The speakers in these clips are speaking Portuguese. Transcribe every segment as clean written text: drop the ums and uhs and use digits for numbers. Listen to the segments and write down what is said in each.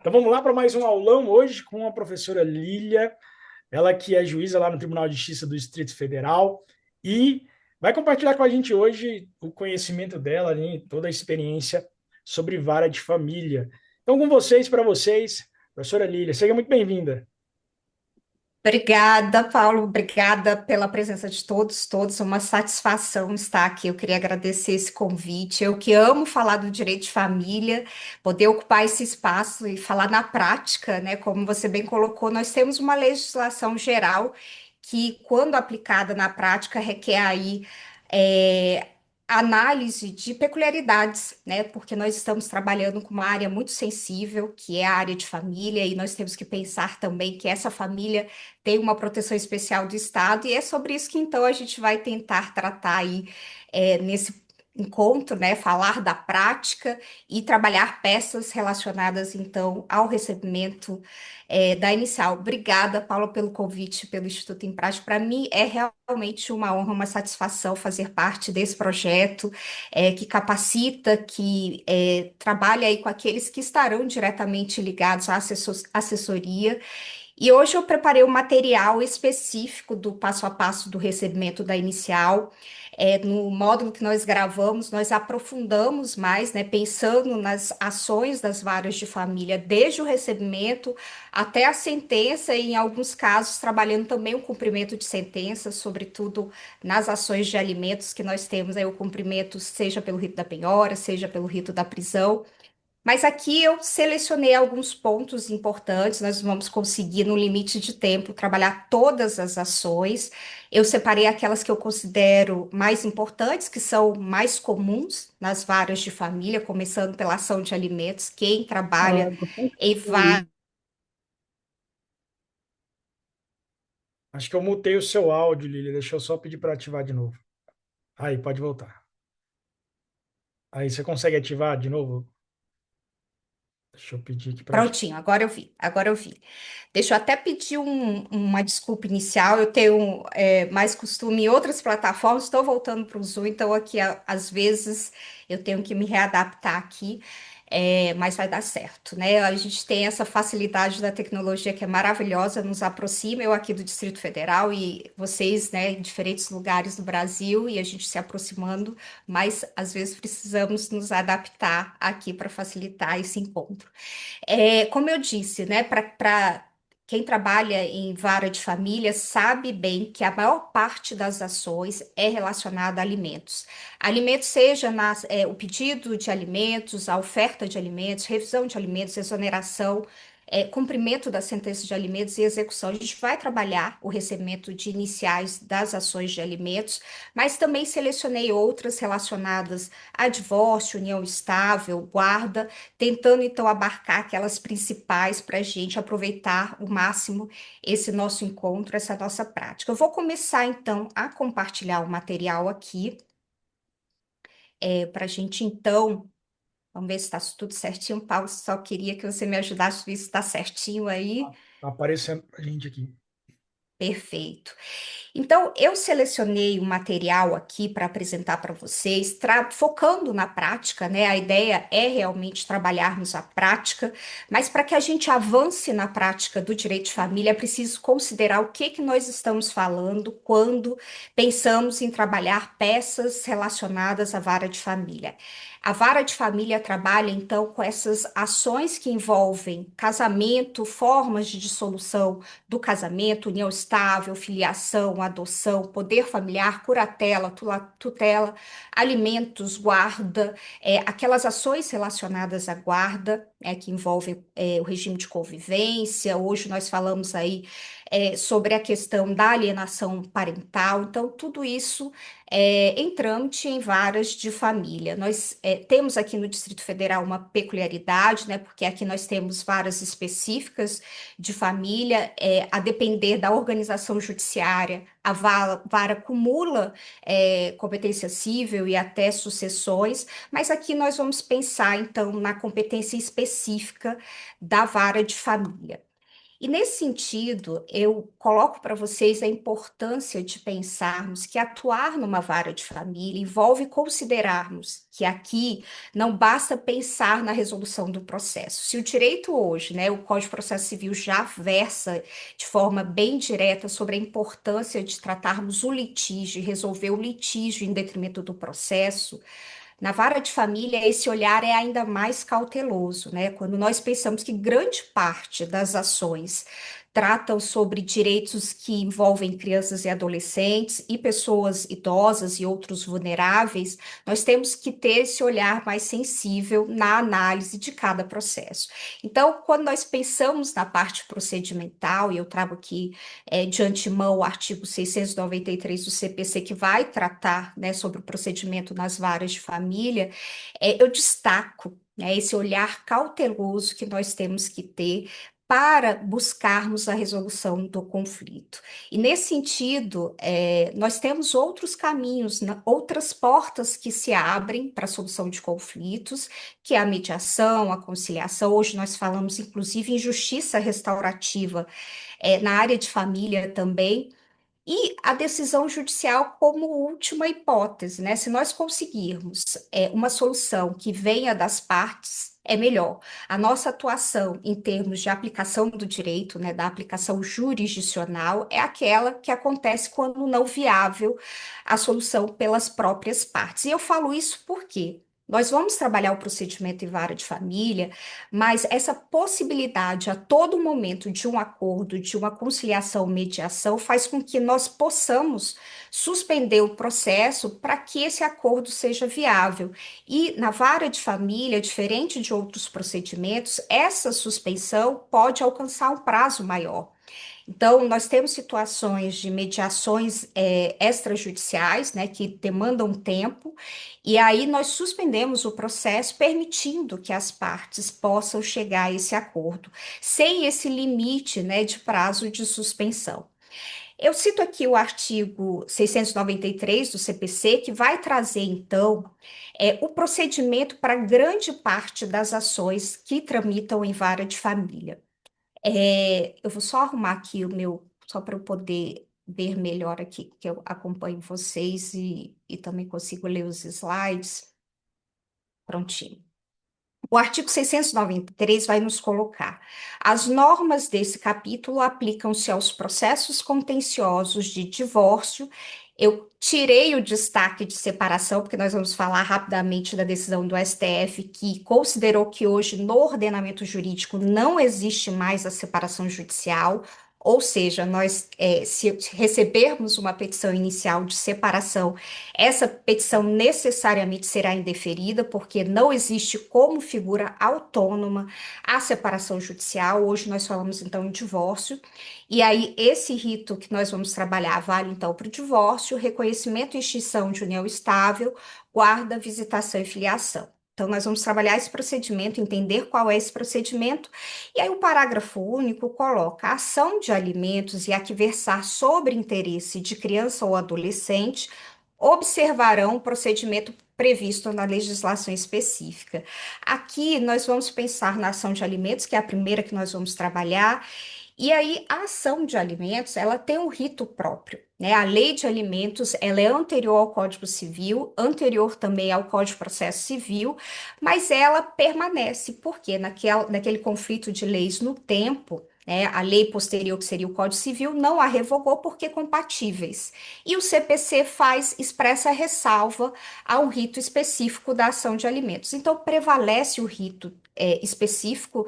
Então vamos lá para mais um aulão hoje com a professora Lília, ela que é juíza lá no Tribunal de Justiça do Distrito Federal e vai compartilhar com a gente hoje o conhecimento dela, né, toda a experiência sobre vara de família. Então com vocês, para vocês, professora Lília, seja muito bem-vinda. Obrigada, Paulo. Obrigada pela presença de todos. É uma satisfação estar aqui. Eu queria agradecer esse convite. Eu que amo falar do direito de família, poder ocupar esse espaço e falar na prática, né? Como você bem colocou, nós temos uma legislação geral que, quando aplicada na prática, requer aí é, análise de peculiaridades, né? Porque nós estamos trabalhando com uma área muito sensível, que é a área de família, e nós temos que pensar também que essa família tem uma proteção especial do Estado, e é sobre isso que então a gente vai tentar tratar aí nesse encontro, né? Falar da prática e trabalhar peças relacionadas então ao recebimento da inicial. Obrigada, Paula, pelo convite, pelo Instituto em Prática. Para mim é realmente uma honra, uma satisfação fazer parte desse projeto que capacita, que trabalha aí com aqueles que estarão diretamente ligados à assessoria. E hoje eu preparei um material específico do passo a passo do recebimento da inicial. No módulo que nós gravamos, nós aprofundamos mais, né, pensando nas ações das varas de família, desde o recebimento até a sentença, e em alguns casos trabalhando também o cumprimento de sentenças, sobretudo nas ações de alimentos que nós temos aí o cumprimento, seja pelo rito da penhora, seja pelo rito da prisão. Mas aqui eu selecionei alguns pontos importantes, nós vamos conseguir, no limite de tempo, trabalhar todas as ações. Eu separei aquelas que eu considero mais importantes, que são mais comuns nas varas de família, começando pela ação de alimentos. Quem trabalha em varas. Acho que eu mutei o seu áudio, Lília, deixa eu só pedir para ativar de novo. Aí, pode voltar. Aí, você consegue ativar de novo? Deixa eu pedir aqui para ativar. Prontinho, agora eu vi. Deixa eu até pedir uma desculpa inicial. Eu tenho mais costume em outras plataformas, estou voltando para o Zoom, então aqui às vezes eu tenho que me readaptar aqui, mas vai dar certo, né? A gente tem essa facilidade da tecnologia que é maravilhosa, nos aproxima, eu aqui do Distrito Federal e vocês, né, em diferentes lugares do Brasil, e a gente se aproximando, mas às vezes precisamos nos adaptar aqui para facilitar esse encontro. Como eu disse, né, para quem trabalha em vara de família sabe bem que a maior parte das ações é relacionada a alimentos. Alimentos, seja o pedido de alimentos, a oferta de alimentos, revisão de alimentos, exoneração, cumprimento da sentença de alimentos e execução. A gente vai trabalhar o recebimento de iniciais das ações de alimentos, mas também selecionei outras relacionadas a divórcio, união estável, guarda, tentando então abarcar aquelas principais para a gente aproveitar o máximo esse nosso encontro, essa nossa prática. Eu vou começar então a compartilhar o material aqui, para a gente então, vamos ver se está tudo certinho. Paulo, só queria que você me ajudasse a ver se está certinho aí. Tá aparecendo para a gente aqui. Perfeito. Então, eu selecionei um material aqui para apresentar para vocês, focando na prática, né? A ideia é realmente trabalharmos a prática, mas para que a gente avance na prática do direito de família, é preciso considerar o que que nós estamos falando quando pensamos em trabalhar peças relacionadas à vara de família. A vara de família trabalha, então, com essas ações que envolvem casamento, formas de dissolução do casamento, união estável, filiação, adoção, poder familiar, curatela, tutela, alimentos, guarda, aquelas ações relacionadas à guarda, que envolvem o regime de convivência. Hoje nós falamos aí sobre a questão da alienação parental. Então, tudo isso em trâmite em varas de família. Nós temos aqui no Distrito Federal uma peculiaridade, né, porque aqui nós temos varas específicas de família, a depender da organização judiciária, a vara acumula competência civil e até sucessões, mas aqui nós vamos pensar, então, na competência específica da vara de família. E nesse sentido, eu coloco para vocês a importância de pensarmos que atuar numa vara de família envolve considerarmos que aqui não basta pensar na resolução do processo. Se o direito hoje, né, o Código de Processo Civil já versa de forma bem direta sobre a importância de tratarmos o litígio e resolver o litígio em detrimento do processo, na vara de família, esse olhar é ainda mais cauteloso, né? Quando nós pensamos que grande parte das ações tratam sobre direitos que envolvem crianças e adolescentes e pessoas idosas e outros vulneráveis, nós temos que ter esse olhar mais sensível na análise de cada processo. Então, quando nós pensamos na parte procedimental, e eu trago aqui de antemão o artigo 693 do CPC, que vai tratar, né, sobre o procedimento nas varas de família, eu destaco, né, esse olhar cauteloso que nós temos que ter para buscarmos a resolução do conflito. E nesse sentido, nós temos outros caminhos, né, outras portas que se abrem para a solução de conflitos, que é a mediação, a conciliação. Hoje nós falamos, inclusive, em justiça restaurativa, na área de família também, e a decisão judicial como última hipótese, né? Se nós conseguirmos uma solução que venha das partes, é melhor. A nossa atuação em termos de aplicação do direito, né, da aplicação jurisdicional, é aquela que acontece quando não viável a solução pelas próprias partes. E eu falo isso porque nós vamos trabalhar o procedimento em vara de família, mas essa possibilidade a todo momento de um acordo, de uma conciliação, mediação, faz com que nós possamos suspender o processo para que esse acordo seja viável. E na vara de família, diferente de outros procedimentos, essa suspensão pode alcançar um prazo maior. Então, nós temos situações de mediações extrajudiciais, né, que demandam tempo, e aí nós suspendemos o processo, permitindo que as partes possam chegar a esse acordo, sem esse limite, né, de prazo de suspensão. Eu cito aqui o artigo 693 do CPC, que vai trazer, então, o procedimento para grande parte das ações que tramitam em vara de família. Eu vou só arrumar aqui o meu, só para eu poder ver melhor aqui, que eu acompanho vocês e também consigo ler os slides. Prontinho. O artigo 693 vai nos colocar: as normas desse capítulo aplicam-se aos processos contenciosos de divórcio. Eu tirei o destaque de separação, porque nós vamos falar rapidamente da decisão do STF, que considerou que hoje no ordenamento jurídico não existe mais a separação judicial. Ou seja, nós, se recebermos uma petição inicial de separação, essa petição necessariamente será indeferida, porque não existe como figura autônoma a separação judicial. Hoje nós falamos então em divórcio, e aí esse rito que nós vamos trabalhar vale então para o divórcio, reconhecimento e extinção de união estável, guarda, visitação e filiação. Então, nós vamos trabalhar esse procedimento, entender qual é esse procedimento, e aí o parágrafo único coloca: a ação de alimentos e a que versar sobre interesse de criança ou adolescente observarão o procedimento previsto na legislação específica. Aqui nós vamos pensar na ação de alimentos, que é a primeira que nós vamos trabalhar, e aí a ação de alimentos, ela tem um rito próprio, né? A lei de alimentos, ela é anterior ao Código Civil, anterior também ao Código de Processo Civil, mas ela permanece, porque naquele conflito de leis no tempo, né, a lei posterior, que seria o Código Civil, não a revogou porque compatíveis. E o CPC expressa ressalva a um rito específico da ação de alimentos. Então, prevalece o rito específico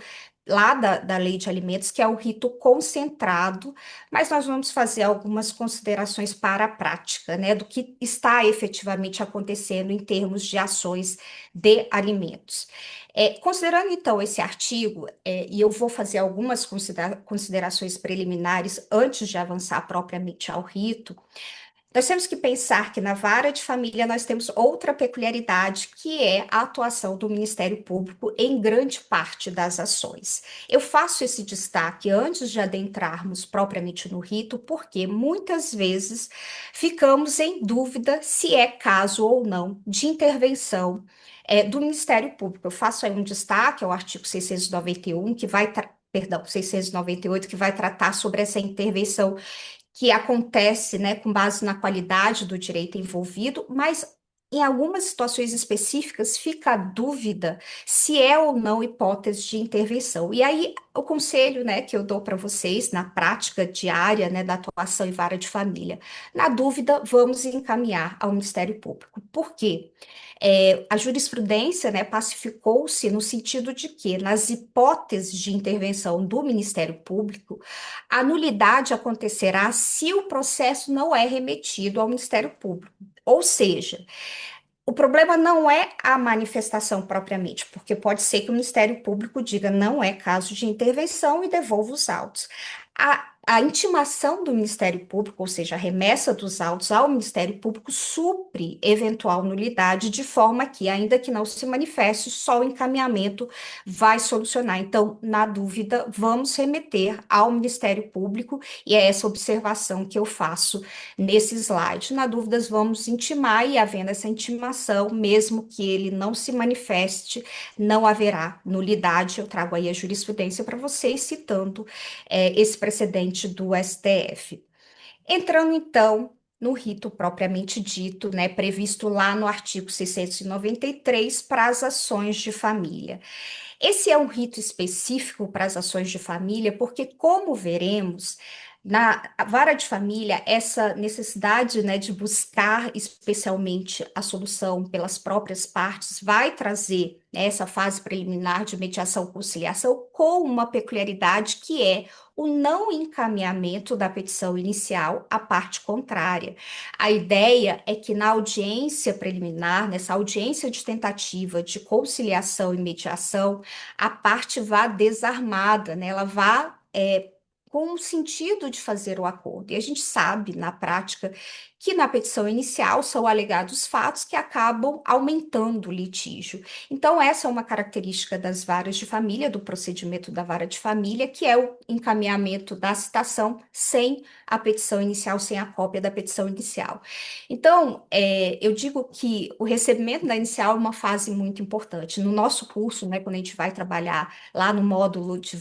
lá da lei de alimentos, que é o rito concentrado, mas nós vamos fazer algumas considerações para a prática, né, do que está efetivamente acontecendo em termos de ações de alimentos. Considerando então esse artigo, e eu vou fazer algumas considerações preliminares antes de avançar propriamente ao rito, nós temos que pensar que na vara de família nós temos outra peculiaridade, que é a atuação do Ministério Público em grande parte das ações. Eu faço esse destaque antes de adentrarmos propriamente no rito, porque muitas vezes ficamos em dúvida se é caso ou não de intervenção do Ministério Público. Eu faço aí um destaque ao artigo 691, que vai perdão, 698, que vai tratar sobre essa intervenção que acontece, né, com base na qualidade do direito envolvido, mas em algumas situações específicas fica a dúvida se é ou não hipótese de intervenção. E aí, o conselho, né, que eu dou para vocês na prática diária, né, da atuação em vara de família, na dúvida, vamos encaminhar ao Ministério Público. Por quê? A jurisprudência, né, pacificou-se no sentido de que, nas hipóteses de intervenção do Ministério Público, a nulidade acontecerá se o processo não é remetido ao Ministério Público. Ou seja, o problema não é a manifestação propriamente, porque pode ser que o Ministério Público diga não é caso de intervenção e devolva os autos. A intimação do Ministério Público, ou seja, a remessa dos autos ao Ministério Público, supre eventual nulidade, de forma que, ainda que não se manifeste, só o encaminhamento vai solucionar. Então, na dúvida, vamos remeter ao Ministério Público, e é essa observação que eu faço nesse slide. Na dúvida, vamos intimar, e havendo essa intimação, mesmo que ele não se manifeste, não haverá nulidade. Eu trago aí a jurisprudência para vocês, citando esse precedente do STF. Entrando, então, no rito propriamente dito, né, previsto lá no artigo 693 para as ações de família. Esse é um rito específico para as ações de família, porque, como veremos, na vara de família, essa necessidade, né, de buscar especialmente a solução pelas próprias partes vai trazer, né, essa fase preliminar de mediação-conciliação com uma peculiaridade que é o não encaminhamento da petição inicial à parte contrária. A ideia é que na audiência preliminar, nessa audiência de tentativa de conciliação e mediação, a parte vá desarmada, né? Ela vá com o sentido de fazer o acordo. E a gente sabe, na prática, que na petição inicial são alegados fatos que acabam aumentando o litígio. Então, essa é uma característica das varas de família, do procedimento da vara de família, que é o encaminhamento da citação sem a petição inicial, sem a cópia da petição inicial. Então, eu digo que o recebimento da inicial é uma fase muito importante. No nosso curso, né, quando a gente vai trabalhar lá no módulo de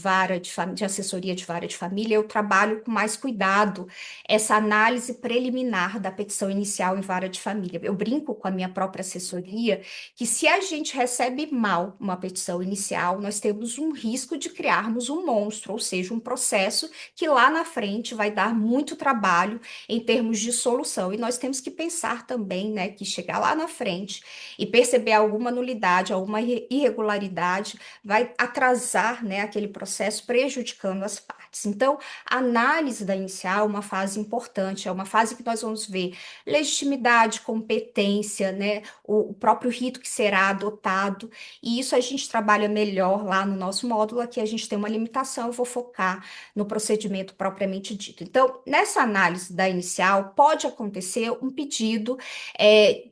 de assessoria de vara de família, eu trabalho com mais cuidado essa análise preliminar da petição inicial em vara de família. Eu brinco com a minha própria assessoria que se a gente recebe mal uma petição inicial, nós temos um risco de criarmos um monstro, ou seja, um processo que lá na frente vai dar muito trabalho em termos de solução. E nós temos que pensar também, né, que chegar lá na frente e perceber alguma nulidade, alguma irregularidade, vai atrasar, né, aquele processo, prejudicando as partes. Então, a análise da inicial é uma fase importante, é uma fase que nós vamos ver legitimidade, competência, né, o próprio rito que será adotado, e isso a gente trabalha melhor lá no nosso módulo. Aqui a gente tem uma limitação, eu vou focar no procedimento propriamente dito. Então, nessa análise da inicial, pode acontecer um pedido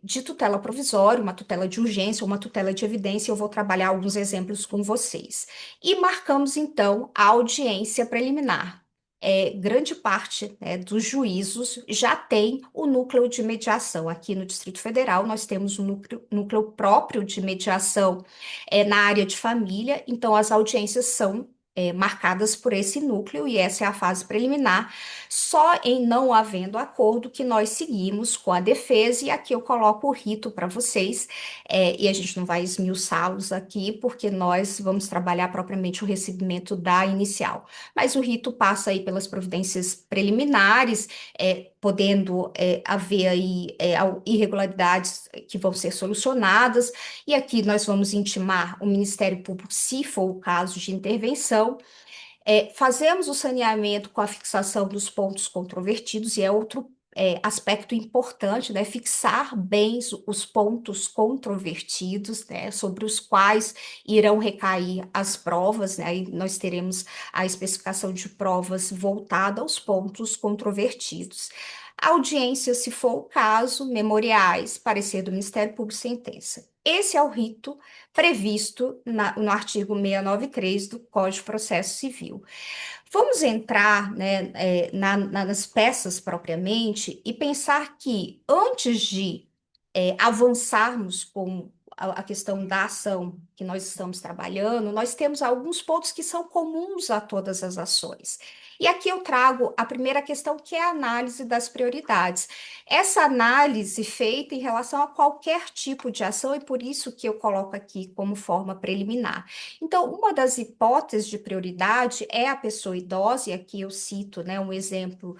de tutela provisória, uma tutela de urgência, uma tutela de evidência. Eu vou trabalhar alguns exemplos com vocês. E marcamos, então, a audiência preliminar. Grande parte, né, dos juízos já tem o núcleo de mediação. Aqui no Distrito Federal, nós temos um núcleo próprio de mediação na área de família, então as audiências são marcadas por esse núcleo, e essa é a fase preliminar. Só em não havendo acordo que nós seguimos com a defesa, e aqui eu coloco o rito para vocês, e a gente não vai esmiuçá-los aqui, porque nós vamos trabalhar propriamente o recebimento da inicial. Mas o rito passa aí pelas providências preliminares, podendo haver aí irregularidades que vão ser solucionadas, e aqui nós vamos intimar o Ministério Público, se for o caso de intervenção. Fazemos o saneamento com a fixação dos pontos controvertidos, e é outro aspecto importante, né? Fixar bem os pontos controvertidos, né? Sobre os quais irão recair as provas, né? E nós teremos a especificação de provas voltada aos pontos controvertidos. Audiência, se for o caso, memoriais, parecer do Ministério Público, sentença. Esse é o rito previsto no artigo 693 do Código de Processo Civil. Vamos entrar, né, nas peças propriamente e pensar que antes de avançarmos com a questão da ação que nós estamos trabalhando, nós temos alguns pontos que são comuns a todas as ações. E aqui eu trago a primeira questão, que é a análise das prioridades. Essa análise feita em relação a qualquer tipo de ação, e por isso que eu coloco aqui como forma preliminar. Então, uma das hipóteses de prioridade é a pessoa idosa, e aqui eu cito, né, um exemplo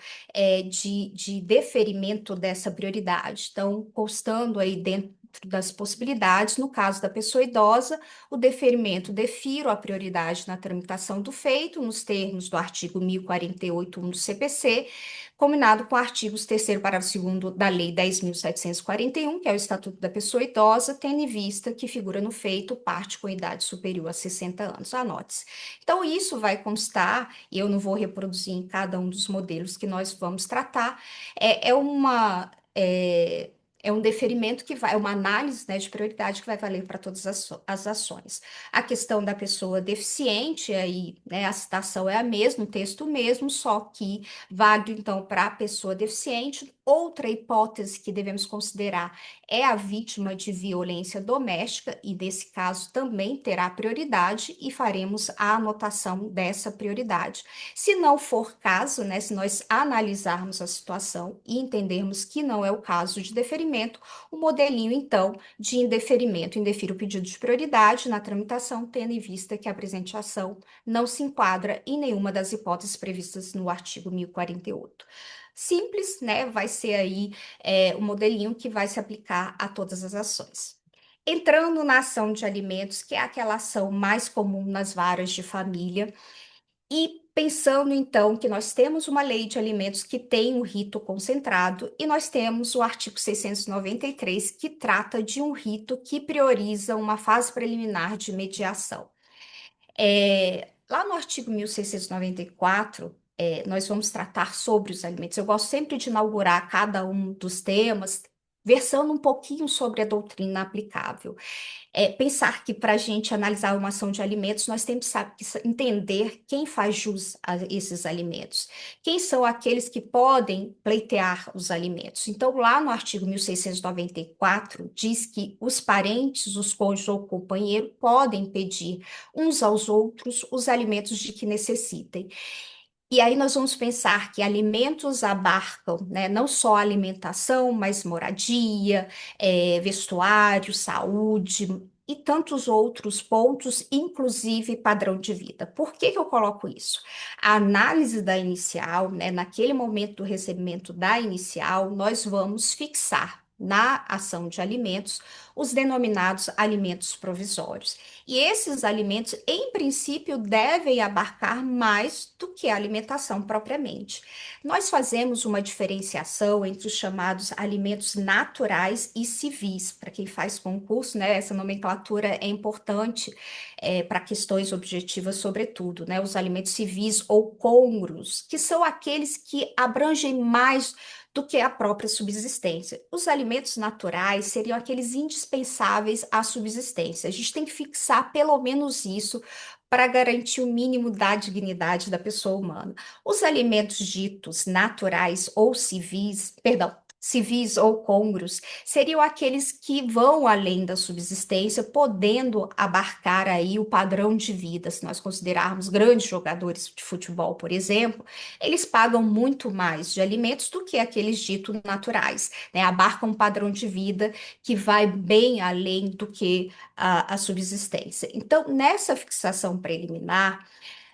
de deferimento dessa prioridade. Então, constando aí dentro das possibilidades, no caso da pessoa idosa, o deferimento, defiro a prioridade na tramitação do feito, nos termos do artigo 1048.1 do CPC, combinado com artigos 3º, parágrafo 2º da Lei 10.741, que é o Estatuto da Pessoa Idosa, tendo em vista que figura no feito parte com idade superior a 60 anos. Anote-se. Então, isso vai constar, e eu não vou reproduzir em cada um dos modelos que nós vamos tratar, é, é uma. É um deferimento que vai, é uma análise, né, de prioridade que vai valer para todas as ações. A questão da pessoa deficiente, aí, né, a citação é a mesma, o texto mesmo, só que válido, então, para a pessoa deficiente. Outra hipótese que devemos considerar é a vítima de violência doméstica, e nesse caso também terá prioridade, e faremos a anotação dessa prioridade. Se não for caso, né, se nós analisarmos a situação e entendermos que não é o caso de deferimento, o modelinho, então, de indeferimento, indefiro o pedido de prioridade na tramitação, tendo em vista que a presente ação não se enquadra em nenhuma das hipóteses previstas no artigo 1048. Simples, né? Vai ser aí o modelinho que vai se aplicar a todas as ações. Entrando na ação de alimentos, que é aquela ação mais comum nas varas de família, e pensando então que nós temos uma lei de alimentos que tem um rito concentrado, e nós temos o artigo 693, que trata de um rito que prioriza uma fase preliminar de mediação. Lá no artigo 1694, nós vamos tratar sobre os alimentos. Eu gosto sempre de inaugurar cada um dos temas, versando um pouquinho sobre a doutrina aplicável. Pensar que para a gente analisar uma ação de alimentos, nós temos que entender quem faz jus a esses alimentos, quem são aqueles que podem pleitear os alimentos. Então, lá no artigo 1694, diz que os parentes, os cônjuges ou companheiro podem pedir uns aos outros os alimentos de que necessitem. E aí nós vamos pensar que alimentos abarcam, né, não só alimentação, mas moradia, vestuário, saúde e tantos outros pontos, inclusive padrão de vida. Por que que eu coloco isso? A análise da inicial, né, naquele momento do recebimento da inicial, nós vamos fixar na ação de alimentos os denominados alimentos provisórios. E esses alimentos, em princípio, devem abarcar mais do que a alimentação propriamente. Nós fazemos uma diferenciação entre os chamados alimentos naturais e civis. Para quem faz concurso, né, essa nomenclatura é importante para questões objetivas, sobretudo, né, os alimentos civis ou côngruos, que são aqueles que abrangem mais do que a própria subsistência. Os alimentos naturais seriam aqueles indispensáveis à subsistência. A gente tem que fixar pelo menos isso para garantir o mínimo da dignidade da pessoa humana. Os alimentos ditos naturais ou civis, perdão, civis ou côngruos, seriam aqueles que vão além da subsistência, podendo abarcar aí o padrão de vida. Se nós considerarmos grandes jogadores de futebol, por exemplo, eles pagam muito mais de alimentos do que aqueles ditos naturais, né? Abarcam um padrão de vida que vai bem além do que a subsistência. Então, nessa fixação preliminar,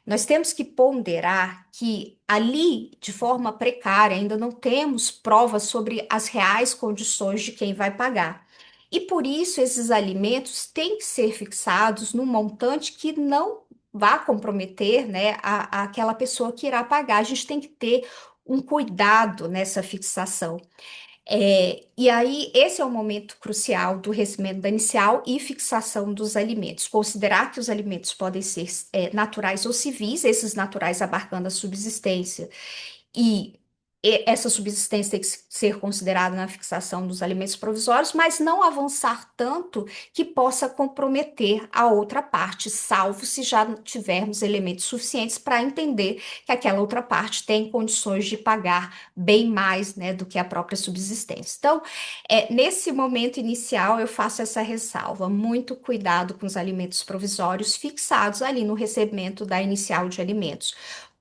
nós temos que ponderar que ali, de forma precária, ainda não temos provas sobre as reais condições de quem vai pagar. E por isso esses alimentos têm que ser fixados num montante que não vá comprometer, né, aquela pessoa que irá pagar. A gente tem que ter um cuidado nessa fixação. E aí, esse é o momento crucial do recebimento da inicial e fixação dos alimentos. Considerar que os alimentos podem ser naturais ou civis, esses naturais abarcando a subsistência e essa subsistência tem que ser considerada na fixação dos alimentos provisórios, mas não avançar tanto que possa comprometer a outra parte, salvo se já tivermos elementos suficientes para entender que aquela outra parte tem condições de pagar bem mais, né, do que a própria subsistência. Então, nesse momento inicial, eu faço essa ressalva: muito cuidado com os alimentos provisórios fixados ali no recebimento da inicial de alimentos.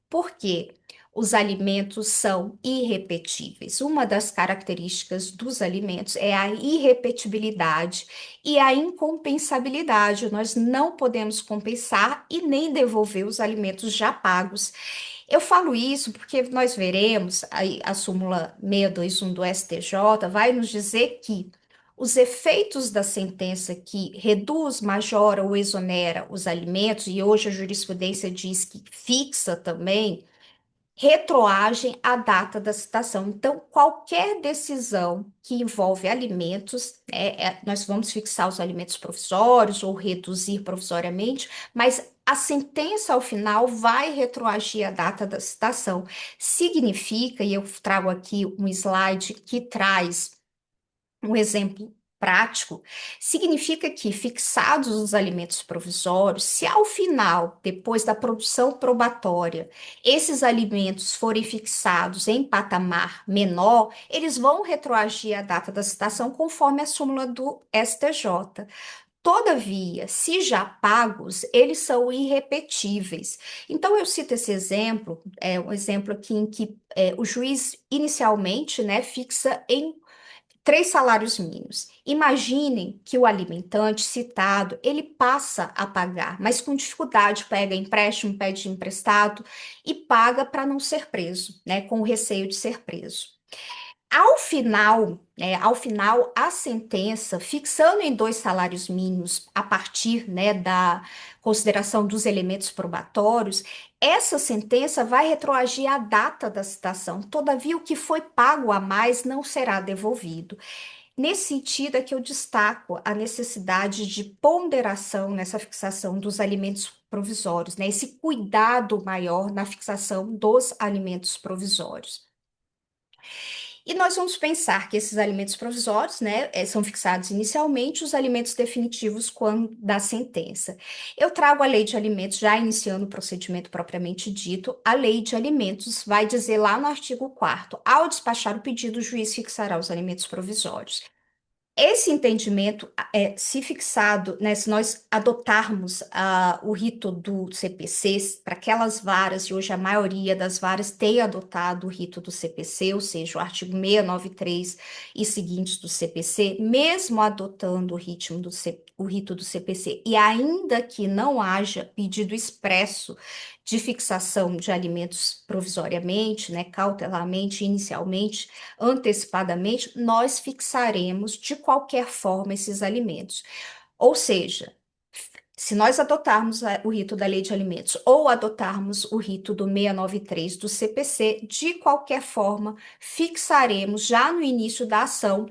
Por quê? Os alimentos são irrepetíveis. Uma das características dos alimentos é a irrepetibilidade e a incompensabilidade. Nós não podemos compensar e nem devolver os alimentos já pagos. Eu falo isso porque nós veremos, a súmula 621 do STJ vai nos dizer que os efeitos da sentença que reduz, majora ou exonera os alimentos, e hoje a jurisprudência diz que fixa também, retroagem à data da citação. Então, qualquer decisão que envolve alimentos, nós vamos fixar os alimentos provisórios ou reduzir provisoriamente, mas a sentença ao final vai retroagir à data da citação. Significa, e eu trago aqui um slide que traz um exemplo prático, significa que, fixados os alimentos provisórios, se ao final, depois da produção probatória, esses alimentos forem fixados em patamar menor, eles vão retroagir à data da citação conforme a súmula do STJ. Todavia, se já pagos, eles são irrepetíveis. Então, eu cito esse exemplo, um exemplo aqui em que o juiz inicialmente, né, fixa em 3 salários mínimos. Imaginem que o alimentante citado, ele passa a pagar, mas com dificuldade pega empréstimo, pede emprestado e paga para não ser preso, né, com o receio de ser preso. Ao final, a sentença, fixando em 2 salários mínimos a partir, né, da consideração dos elementos probatórios, essa sentença vai retroagir à data da citação. Todavia, o que foi pago a mais não será devolvido. Nesse sentido, é que eu destaco a necessidade de ponderação nessa fixação dos alimentos provisórios, né? Esse cuidado maior na fixação dos alimentos provisórios. E nós vamos pensar que esses alimentos provisórios, né, são fixados inicialmente, os alimentos definitivos quando da sentença. Eu trago a lei de alimentos, já iniciando o procedimento propriamente dito. A lei de alimentos vai dizer lá no artigo 4º, ao despachar o pedido, o juiz fixará os alimentos provisórios. Esse entendimento, se fixado, né, se nós adotarmos o rito do CPC, para aquelas varas, e hoje a maioria das varas tem adotado o rito do CPC, ou seja, o artigo 693 e seguintes do CPC, mesmo adotando o rito do CPC, e ainda que não haja pedido expresso de fixação de alimentos provisoriamente, né, cautelarmente, inicialmente, antecipadamente, nós fixaremos de qualquer forma esses alimentos. Ou seja, se nós adotarmos o rito da lei de alimentos ou adotarmos o rito do 693 do CPC, de qualquer forma, fixaremos já no início da ação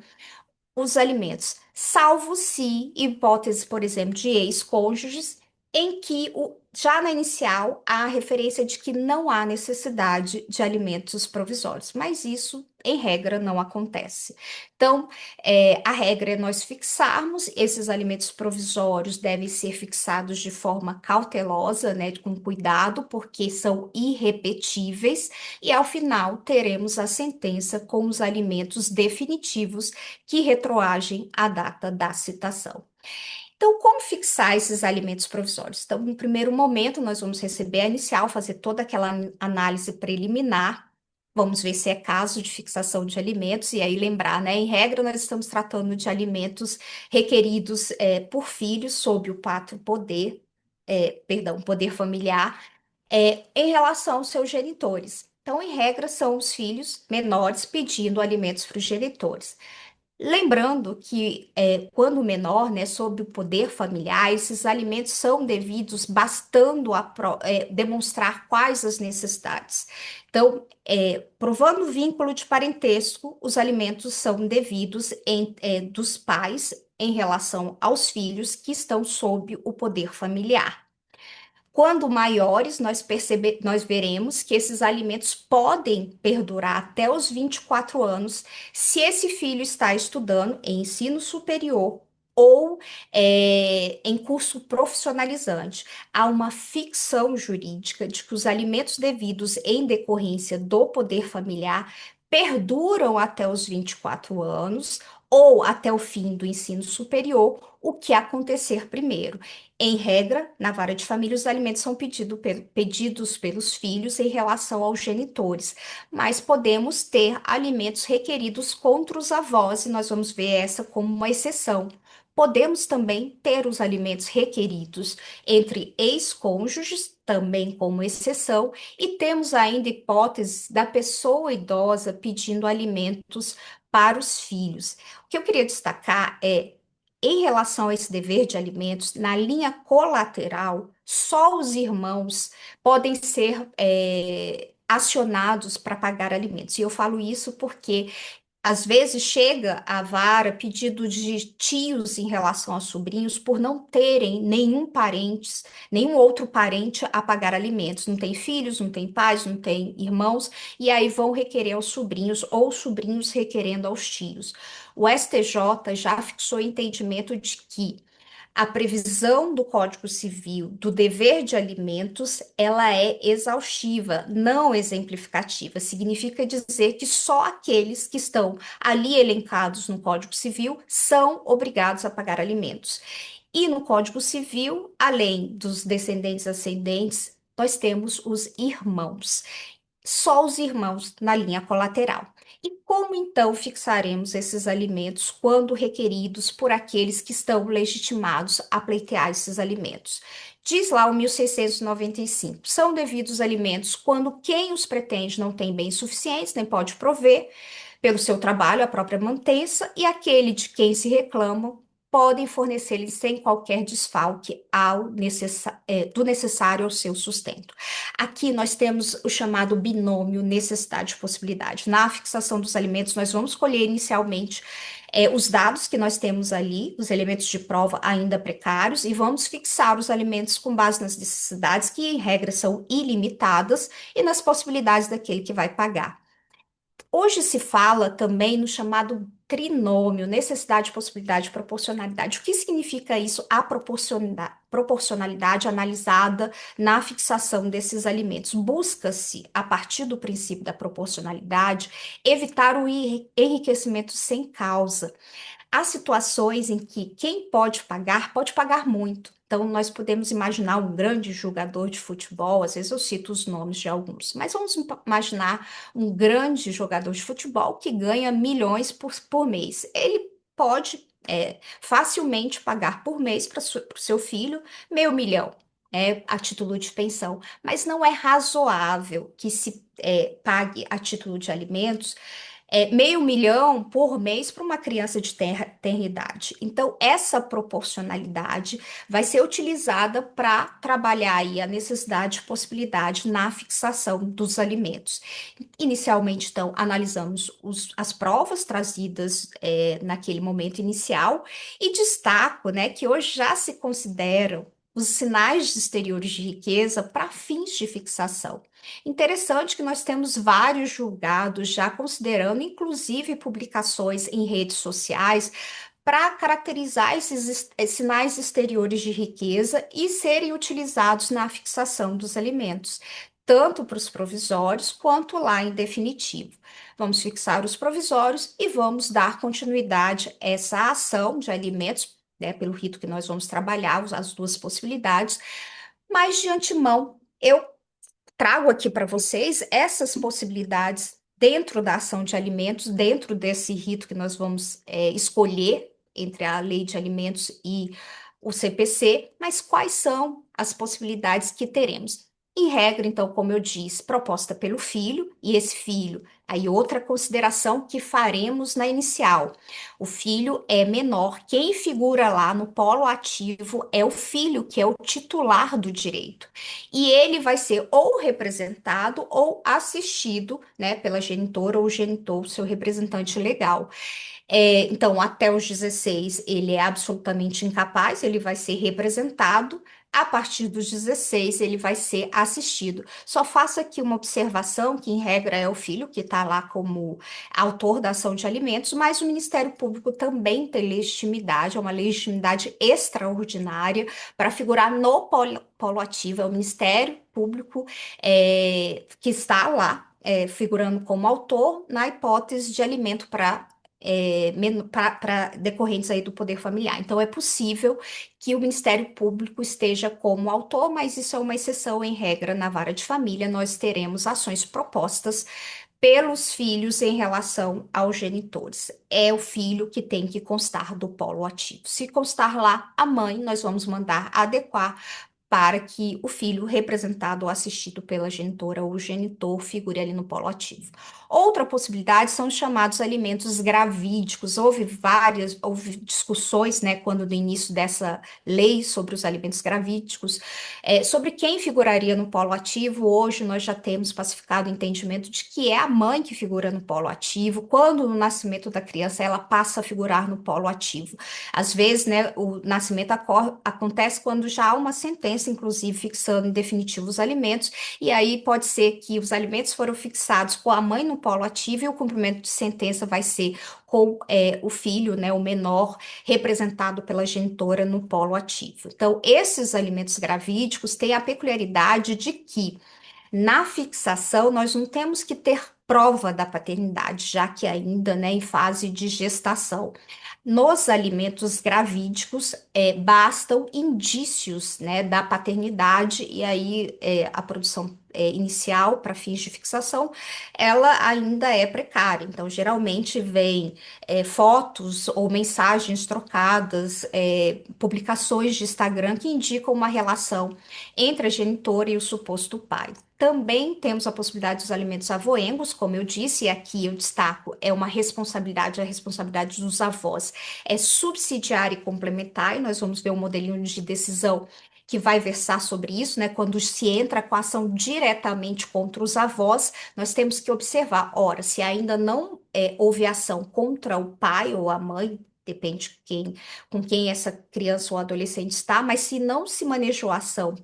os alimentos, salvo se hipótese, por exemplo, de ex-cônjuges, em que já na inicial há a referência de que não há necessidade de alimentos provisórios, mas isso, em regra, não acontece. Então, a regra é nós fixarmos, esses alimentos provisórios devem ser fixados de forma cautelosa, né, com cuidado, porque são irrepetíveis, e ao final teremos a sentença com os alimentos definitivos que retroagem à data da citação. Então, como fixar esses alimentos provisórios? Então, no primeiro momento, nós vamos receber a inicial, fazer toda aquela análise preliminar. Vamos ver se é caso de fixação de alimentos, e aí lembrar, né? Em regra, nós estamos tratando de alimentos requeridos por filhos sob o pátrio poder, poder familiar, em relação aos seus genitores. Então, em regra, são os filhos menores pedindo alimentos para os genitores. Lembrando que, quando menor, né, sob o poder familiar, esses alimentos são devidos, bastando demonstrar quais as necessidades. Então, provando o vínculo de parentesco, os alimentos são devidos dos pais em relação aos filhos que estão sob o poder familiar. Quando maiores, nós veremos que esses alimentos podem perdurar até os 24 anos, se esse filho está estudando em ensino superior ou em curso profissionalizante. Há uma ficção jurídica de que os alimentos devidos em decorrência do poder familiar perduram até os 24 anos ou até o fim do ensino superior, o que acontecer primeiro. Em regra, na vara de família, os alimentos são pedidos pelos filhos em relação aos genitores, mas podemos ter alimentos requeridos contra os avós, e nós vamos ver essa como uma exceção. Podemos também ter os alimentos requeridos entre ex-cônjuges, também como exceção, e temos ainda hipóteses da pessoa idosa pedindo alimentos para os filhos. O que eu queria destacar é em relação a esse dever de alimentos, na linha colateral, só os irmãos podem ser acionados para pagar alimentos. E eu falo isso porque às vezes chega à vara pedido de tios em relação aos sobrinhos por não terem nenhum outro parente a pagar alimentos. Não tem filhos, não tem pais, não tem irmãos, e aí vão requerer aos sobrinhos ou sobrinhos requerendo aos tios. O STJ já fixou o entendimento de que a previsão do Código Civil do dever de alimentos, ela é exaustiva, não exemplificativa. Significa dizer que só aqueles que estão ali elencados no Código Civil são obrigados a pagar alimentos. E no Código Civil, além dos descendentes ascendentes, nós temos os irmãos, só os irmãos na linha colateral. E como então fixaremos esses alimentos quando requeridos por aqueles que estão legitimados a pleitear esses alimentos? Diz lá o 1695, são devidos alimentos quando quem os pretende não tem bens suficientes, nem pode prover, pelo seu trabalho, a própria mantença, e aquele de quem se reclamam podem fornecer-lhes sem qualquer desfalque do necessário ao seu sustento. Aqui nós temos o chamado binômio necessidade e possibilidade. Na fixação dos alimentos, nós vamos colher inicialmente os dados que nós temos ali, os elementos de prova ainda precários, e vamos fixar os alimentos com base nas necessidades, que em regra são ilimitadas, e nas possibilidades daquele que vai pagar. Hoje se fala também no chamado trinômio, necessidade, possibilidade e proporcionalidade. O que significa isso? A proporcionalidade analisada na fixação desses alimentos. Busca-se, a partir do princípio da proporcionalidade, evitar o enriquecimento sem causa. Há situações em que quem pode pagar muito. Então, nós podemos imaginar um grande jogador de futebol, às vezes eu cito os nomes de alguns, mas vamos imaginar um grande jogador de futebol que ganha milhões por mês. Ele pode facilmente pagar por mês para o seu filho meio milhão. A título de pensão, mas não é razoável que se pague a título de alimentos meio milhão por mês para uma criança de tenra idade. Então, essa proporcionalidade vai ser utilizada para trabalhar aí a necessidade e possibilidade na fixação dos alimentos. Inicialmente, então, analisamos as provas trazidas naquele momento inicial e destaco, né, que hoje já se consideram os sinais exteriores de riqueza para fins de fixação. Interessante que nós temos vários julgados já considerando, inclusive, publicações em redes sociais para caracterizar esses sinais exteriores de riqueza e serem utilizados na fixação dos alimentos, tanto para os provisórios quanto lá em definitivo. Vamos fixar os provisórios e vamos dar continuidade a essa ação de alimentos, né, pelo rito que nós vamos trabalhar, as duas possibilidades, mas de antemão, eu trago aqui para vocês essas possibilidades dentro da ação de alimentos, dentro desse rito que nós vamos escolher entre a lei de alimentos e o CPC, mas quais são as possibilidades que teremos? Em regra, então, como eu disse, proposta pelo filho, e esse filho, aí outra consideração que faremos na inicial. O filho é menor, quem figura lá no polo ativo é o filho, que é o titular do direito. E ele vai ser ou representado ou assistido, né, pela genitora ou genitor, seu representante legal. Então, até os 16, ele é absolutamente incapaz, ele vai ser representado, A partir dos 16, ele vai ser assistido. Só faço aqui uma observação, que em regra é o filho que está lá como autor da ação de alimentos, mas o Ministério Público também tem legitimidade, é uma legitimidade extraordinária para figurar no polo ativo. É o Ministério Público que está lá, figurando como autor na hipótese de alimento para decorrentes aí do poder familiar. Então, é possível que o Ministério Público esteja como autor, mas isso é uma exceção em regra. Na vara de família, nós teremos ações propostas pelos filhos em relação aos genitores. É o filho que tem que constar do polo ativo. Se constar lá a mãe, nós vamos mandar adequar para que o filho representado ou assistido pela genitora ou genitor figure ali no polo ativo. Outra possibilidade são os chamados alimentos gravídicos. Houve discussões, né, quando no início dessa lei sobre os alimentos gravídicos, sobre quem figuraria no polo ativo. Hoje nós já temos pacificado o entendimento de que é a mãe que figura no polo ativo, quando no nascimento da criança ela passa a figurar no polo ativo. Às vezes, né, o nascimento acontece quando já há uma sentença, inclusive, fixando em definitivo os alimentos, e aí pode ser que os alimentos foram fixados com a mãe no polo ativo e o cumprimento de sentença vai ser com o filho, né, o menor, representado pela genitora no polo ativo. Então, esses alimentos gravídicos têm a peculiaridade de que na fixação, nós não temos que ter prova da paternidade, já que ainda, né, em fase de gestação. Nos alimentos gravídicos, bastam indícios, né, da paternidade, e aí a produção inicial para fins de fixação, ela ainda é precária. Então, geralmente vem fotos ou mensagens trocadas, publicações de Instagram que indicam uma relação entre a genitora e o suposto pai. Também temos a possibilidade dos alimentos avoengos, como eu disse, e aqui eu destaco, é uma responsabilidade, a responsabilidade dos avós é subsidiária e complementar, e nós vamos ver um modelinho de decisão que vai versar sobre isso, né? Quando se entra com a ação diretamente contra os avós, nós temos que observar, ora, se ainda não houve ação contra o pai ou a mãe, depende de com quem essa criança ou adolescente está, mas se não se manejou a ação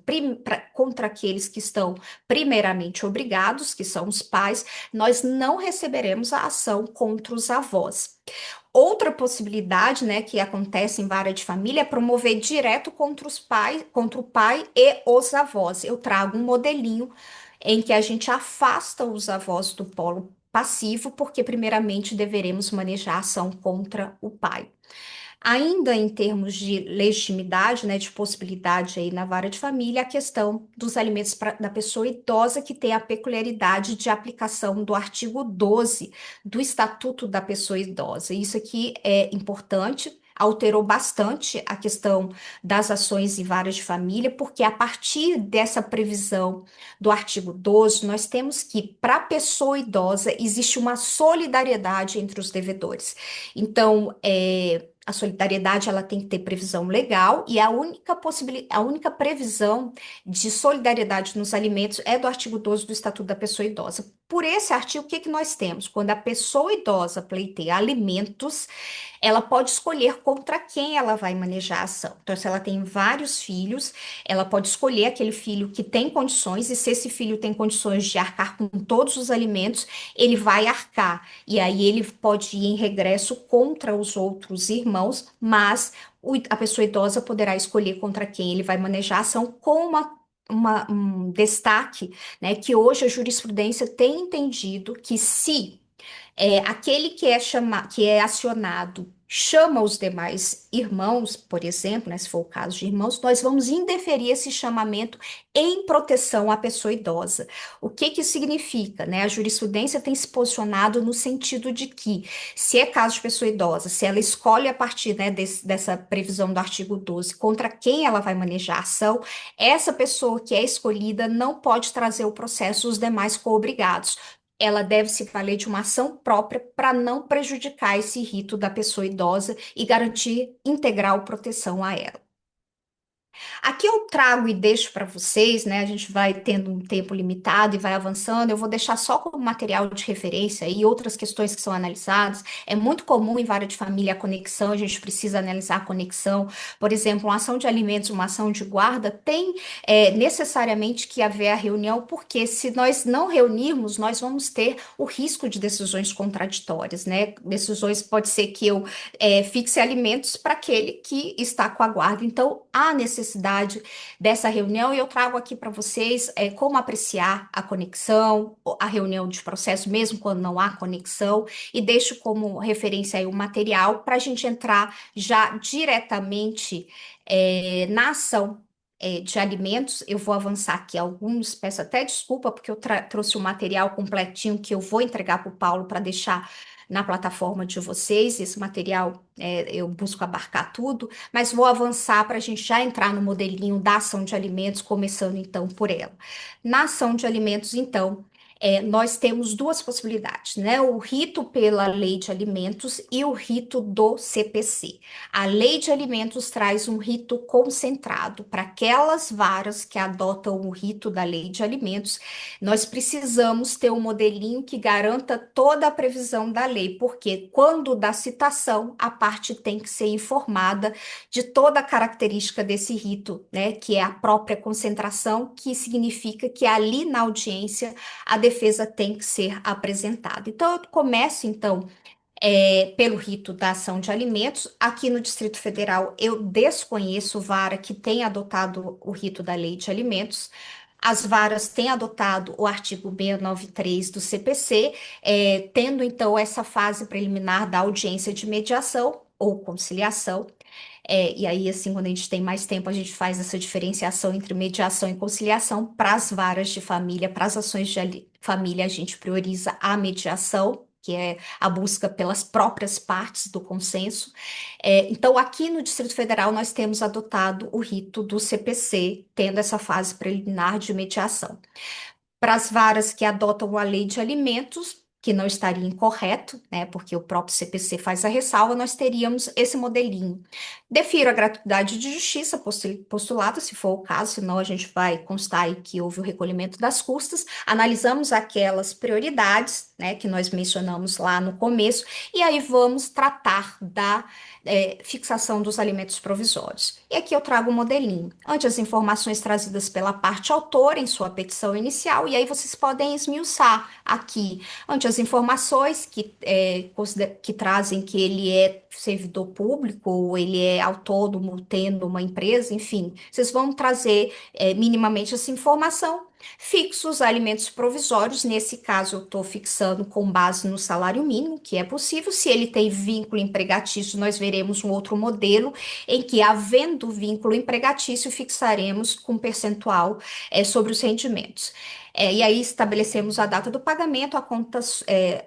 contra aqueles que estão primeiramente obrigados, que são os pais, nós não receberemos a ação contra os avós. Outra possibilidade, né, que acontece em vara de família é promover direto contra os pais, contra o pai e os avós. Eu trago um modelinho em que a gente afasta os avós do polo passivo, porque primeiramente deveremos manejar a ação contra o pai. Ainda em termos de legitimidade, né, de possibilidade aí na vara de família, a questão dos alimentos da pessoa idosa, que tem a peculiaridade de aplicação do artigo 12 do Estatuto da Pessoa Idosa. Isso aqui é importante. Alterou bastante a questão das ações em varas de família, porque a partir dessa previsão do artigo 12, nós temos que, para a pessoa idosa, existe uma solidariedade entre os devedores. Então, a solidariedade ela tem que ter previsão legal e a única previsão de solidariedade nos alimentos é do artigo 12 do Estatuto da Pessoa Idosa. Por esse artigo, o que que nós temos? Quando a pessoa idosa pleiteia alimentos, ela pode escolher contra quem ela vai manejar a ação. Então, se ela tem vários filhos, ela pode escolher aquele filho que tem condições, e se esse filho tem condições de arcar com todos os alimentos, ele vai arcar. E aí ele pode ir em regresso contra os outros irmãos, mas a pessoa idosa poderá escolher contra quem ele vai manejar a ação com um destaque, né, que hoje a jurisprudência tem entendido que se aquele que é acionado chama os demais irmãos, por exemplo, né, se for o caso de irmãos, nós vamos indeferir esse chamamento em proteção à pessoa idosa. O que que isso significa, né? A jurisprudência tem se posicionado no sentido de que, se é caso de pessoa idosa, se ela escolhe a partir, né, dessa previsão do artigo 12 contra quem ela vai manejar a ação, essa pessoa que é escolhida não pode trazer o processo os demais co-obrigados. Ela deve se valer de uma ação própria para não prejudicar esse rito da pessoa idosa e garantir integral proteção a ela. Aqui eu trago e deixo para vocês, né? A gente vai tendo um tempo limitado e vai avançando. Eu vou deixar só como material de referência e outras questões que são analisadas. É muito comum em vara de família a conexão, a gente precisa analisar a conexão. Por exemplo, uma ação de alimentos, uma ação de guarda, tem necessariamente que haver a reunião, porque se nós não reunirmos, nós vamos ter o risco de decisões contraditórias, né? Decisões pode ser que eu fixe alimentos para aquele que está com a guarda. Então, há necessidade dessa reunião e eu trago aqui para vocês como apreciar a conexão, a reunião de processo, mesmo quando não há conexão, e deixo como referência aí o material para a gente entrar já diretamente na ação. De alimentos, eu vou avançar aqui alguns, peço até desculpa, porque eu trouxe o material completinho que eu vou entregar para o Paulo para deixar na plataforma de vocês. Esse material eu busco abarcar tudo, mas vou avançar para a gente já entrar no modelinho da ação de alimentos, começando então por ela. Na ação de alimentos, então, nós temos duas possibilidades, né? O rito pela lei de alimentos e o rito do CPC. A lei de alimentos traz um rito concentrado para aquelas varas que adotam o rito da lei de alimentos. Nós precisamos ter um modelinho que garanta toda a previsão da lei, porque quando dá citação, a parte tem que ser informada de toda a característica desse rito, né, que é a própria concentração, que significa que ali na audiência a defesa tem que ser apresentada. Então, eu começo, então, pelo rito da ação de alimentos. Aqui no Distrito Federal, eu desconheço vara que tenha adotado o rito da lei de alimentos. As varas têm adotado o artigo 693 do CPC, tendo então essa fase preliminar da audiência de mediação ou conciliação. E aí, assim, quando a gente tem mais tempo, a gente faz essa diferenciação entre mediação e conciliação. Para as varas de família, para as ações de família, a gente prioriza a mediação, que é a busca pelas próprias partes do consenso. Então, aqui no Distrito Federal, nós temos adotado o rito do CPC, tendo essa fase preliminar de mediação. Para as varas que adotam a lei de alimentos, que não estaria incorreto, né, porque o próprio CPC faz a ressalva, nós teríamos esse modelinho. Defiro a gratuidade de justiça postulada, se for o caso, senão a gente vai constar aí que houve o recolhimento das custas, analisamos aquelas prioridades, né, que nós mencionamos lá no começo, e aí vamos tratar da fixação dos alimentos provisórios. E aqui eu trago o modelinho. Ante as informações trazidas pela parte autora em sua petição inicial, e aí vocês podem esmiuçar aqui, ante as informações que trazem que ele é servidor público, ou ele é autônomo, tendo uma empresa, enfim, vocês vão trazer minimamente essa informação. Fixo os alimentos provisórios, nesse caso eu estou fixando com base no salário mínimo, que é possível. Se ele tem vínculo empregatício, nós veremos um outro modelo em que, havendo vínculo empregatício, fixaremos com percentual sobre os rendimentos. E aí estabelecemos a data do pagamento, a conta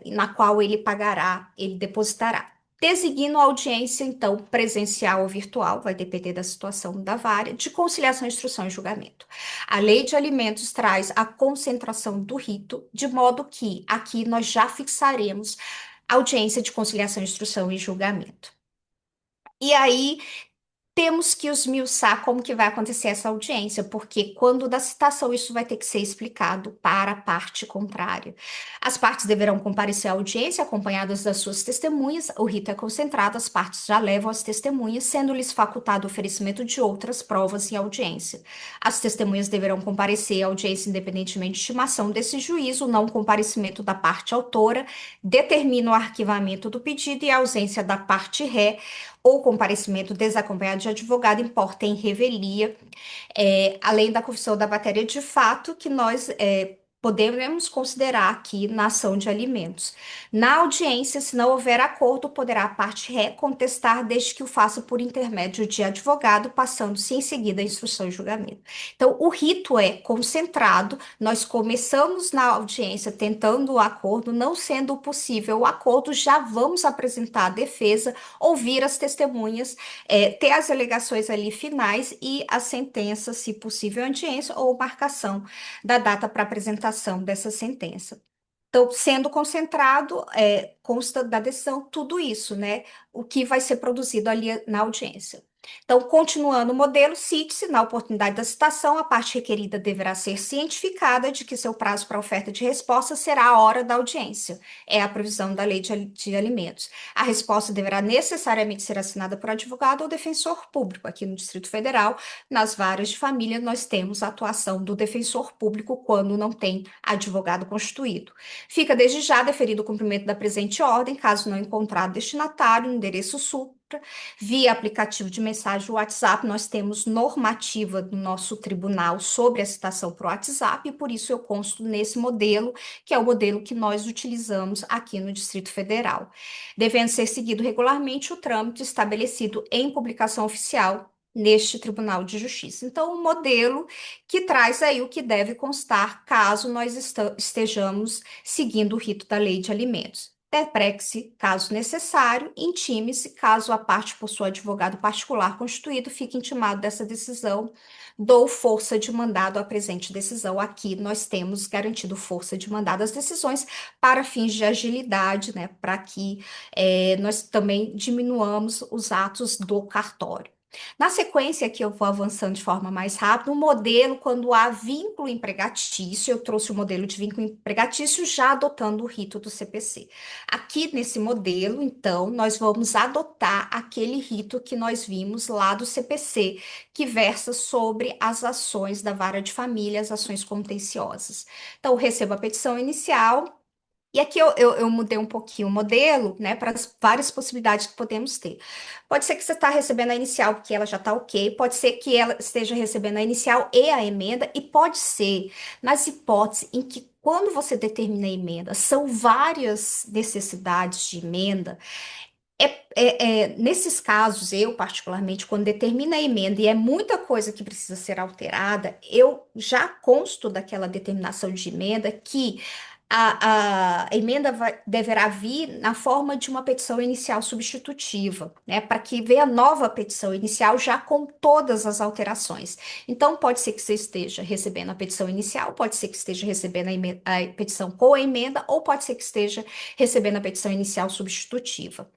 na qual ele pagará, ele depositará. Designo a audiência, então, presencial ou virtual, vai depender da situação da vara, de conciliação, instrução e julgamento. A lei de alimentos traz a concentração do rito, de modo que aqui nós já fixaremos audiência de conciliação, instrução e julgamento. E aí, temos que esmiuçar como que vai acontecer essa audiência, porque quando da citação isso vai ter que ser explicado para a parte contrária. As partes deverão comparecer à audiência acompanhadas das suas testemunhas. O rito é concentrado, as partes já levam as testemunhas, sendo-lhes facultado o oferecimento de outras provas em audiência. As testemunhas deverão comparecer à audiência independentemente de estimação desse juízo. O não comparecimento da parte autora determina o arquivamento do pedido e a ausência da parte ré ou comparecimento desacompanhado de advogado importa em revelia, além da confissão da matéria de fato que nós podemos considerar aqui na ação de alimentos. Na audiência, se não houver acordo, poderá a parte ré contestar desde que o faça por intermédio de advogado, passando-se em seguida a instrução e julgamento. Então, o rito é concentrado, nós começamos na audiência tentando o acordo, não sendo possível o acordo, já vamos apresentar a defesa, ouvir as testemunhas, ter as alegações ali finais e a sentença, se possível, audiência ou marcação da data para apresentação dessa sentença. Então, sendo concentrado, consta da decisão tudo isso, né? O que vai ser produzido ali na audiência. Então, continuando o modelo, cite-se, na oportunidade da citação, a parte requerida deverá ser cientificada de que seu prazo para oferta de resposta será a hora da audiência. É a previsão da Lei de Alimentos. A resposta deverá necessariamente ser assinada por advogado ou defensor público. Aqui no Distrito Federal, nas varas de família, nós temos a atuação do defensor público quando não tem advogado constituído. Fica desde já deferido o cumprimento da presente ordem, caso não encontrado destinatário, no endereço supra, via aplicativo de mensagem WhatsApp. Nós temos normativa do nosso tribunal sobre a citação por WhatsApp, e por isso eu consto nesse modelo, que é o modelo que nós utilizamos aqui no Distrito Federal. Devendo ser seguido regularmente o trâmite estabelecido em publicação oficial neste Tribunal de Justiça. Então, um modelo que traz aí o que deve constar caso nós estejamos seguindo o rito da Lei de Alimentos. Depregue-se, caso necessário, intime-se, caso a parte possua advogado particular constituído, fique intimado dessa decisão, dou força de mandado à presente decisão. Aqui nós temos garantido força de mandado às decisões para fins de agilidade, né, para que nós também diminuamos os atos do cartório. Na sequência, aqui eu vou avançando de forma mais rápida, o modelo, quando há vínculo empregatício, eu trouxe o modelo de vínculo empregatício já adotando o rito do CPC. Aqui nesse modelo, então, nós vamos adotar aquele rito que nós vimos lá do CPC, que versa sobre as ações da vara de família, as ações contenciosas. Então, eu recebo a petição inicial. E aqui eu mudei um pouquinho o modelo, né, para as várias possibilidades que podemos ter. Pode ser que você está recebendo a inicial, porque ela já está ok, pode ser que ela esteja recebendo a inicial e a emenda, e pode ser nas hipóteses em que, quando você determina a emenda, são várias necessidades de emenda. Nesses casos, eu particularmente, quando determina a emenda e é muita coisa que precisa ser alterada, eu já consto daquela determinação de emenda que a emenda deverá vir na forma de uma petição inicial substitutiva, né? Para que venha a nova petição inicial já com todas as alterações. Então, pode ser que você esteja recebendo a petição inicial, pode ser que esteja recebendo a petição com a emenda, ou pode ser que esteja recebendo a petição inicial substitutiva.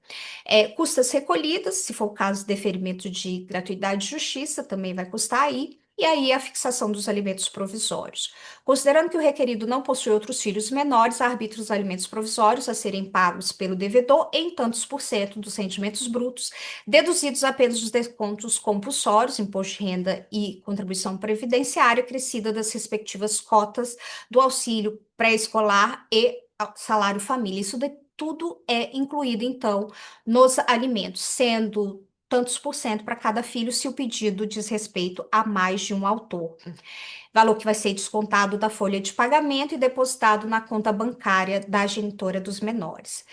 Custas recolhidas, se for o caso de deferimento de gratuidade de justiça, também vai custar aí. E aí, a fixação dos alimentos provisórios. Considerando que o requerido não possui outros filhos menores, arbitra os alimentos provisórios a serem pagos pelo devedor em tantos por cento dos rendimentos brutos, deduzidos apenas dos descontos compulsórios, imposto de renda e contribuição previdenciária, crescida das respectivas cotas do auxílio pré-escolar e salário família. Isso tudo é incluído, então, nos alimentos, sendo tantos por cento para cada filho se o pedido diz respeito a mais de um autor. Valor que vai ser descontado da folha de pagamento e depositado na conta bancária da genitora dos menores.